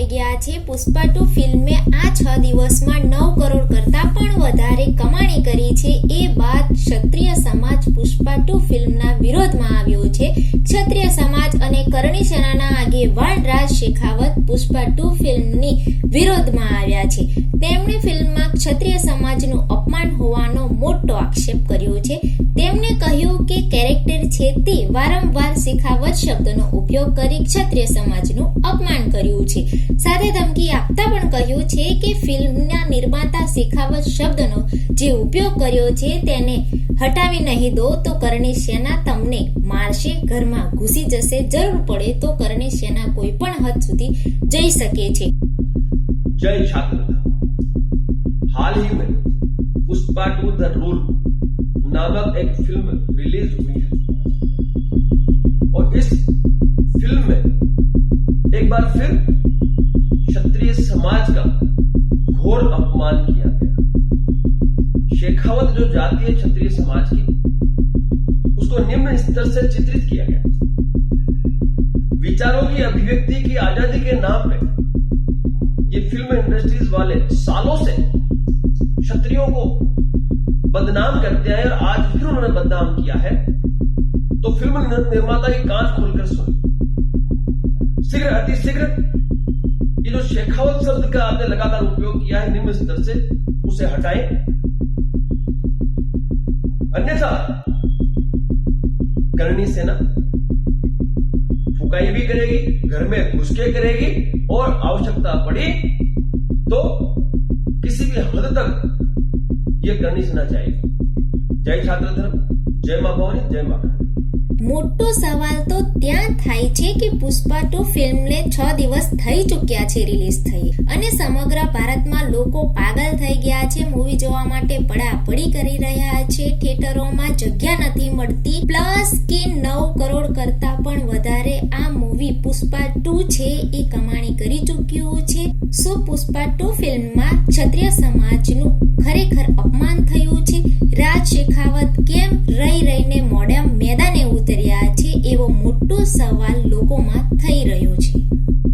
થઈ ગયા છે. પુષ્પા 2 ફિલ્મે આ 6 દિવસમાં 9 કરોડ કરતા પણ વધારે કમાણી કરી છે. એ બાદ ક્ષત્રિય સમાજ પુષ્પા 2 ફિલ્મના વિરોધમાં આવ્યો છે. ક્ષત્રિય સમાજ અને કરણી સેનાના આગેવાન રાજ શેખાવત પુષ્પા 2 ફિલ્મની વિરોધમાં આવ્યા છે. તેમણે ફિલ્મમાં ક્ષત્રિય સમાજનું અપમાન હોવાનો મોટો આક્ષેપ કર્યો છે. તેમણે કહ્યું કે કેરેક્ટર છે તે વારંવાર શેખાવત શબ્દનો ઉપયોગ કરી ક્ષત્રિય સમાજનું અપમાન કર્યું છે. સાથે ધમકી આપતા પણ કહ્યું છે કે ફિલ્મના નિર્માતા શેખાવત શબ્દનો જે ઉપયોગ કર્યો છે તેને હટાવી નહીં દો તો કરણી સેના તમને મારશે, ઘરમાં ઘૂસી જશે, જરૂર પડે તો કરણી સેના કોઈ પણ હદ સુધી જઈ શકે છે. जय छात्र, हाल ही में पुष्पा 2 द रूल नामक एक फिल्म रिलीज हुई है और इस फिल्म में एक बार फिर क्षत्रिय समाज का घोर अपमान किया गया. शेखावत जो जाति है क्षत्रिय समाज की, उसको निम्न स्तर से चित्रित किया गया. विचारों की अभिव्यक्ति की आजादी के नाम पे ये फिल्म इंडस्ट्रीज वाले सालों से क्षत्रियों को बदनाम करते हैं और आज फिर उन्होंने बदनाम किया है. तो फिल्म निर्माता की कान खोलकर सुन, शीघ्र अतिशीघ्र ये जो शेखावत शब्द का आपने लगातार उपयोग किया है निम्न स्तर से, उसे हटाएं. अन्यथा करणी सेना फुकाई भी करेगी, घर में घुस के करेगी और आवश्यकता पड़ी तो किसी भी हद तक ये करनी सेना चाहिए. जय छात्र धर्म, जय मां भवानी, जय मां. મોટો સવાલ તો ત્યાં થાય છે કે પુષ્પા 2 ફિલ્મને 6 દિવસ થઈ ચૂક્યા છે રિલીઝ થઈ અને સમગ્ર ભારતમાં લોકો પાગલ થઈ ગયા છે. મૂવી જોવા માટે પડાપડી કરી રહ્યા છે. થિયેટરોમાં જગ્યા નથી મળતી. પ્લસ કે 9 કરોડ કરતા પણ વધારે આ મૂવી પુષ્પા 2 છે એ કમાણી કરી ચૂક્યું છે. શું પુષ્પા 2 ફિલ્મમાં ક્ષત્રિય સમાજનું ખરેખર અપમાન થયું છે? રાજ શેખાવત કેમ રહીને મેદાને ઉતર્યા છે એવો મોટો સવાલ લોકોમાં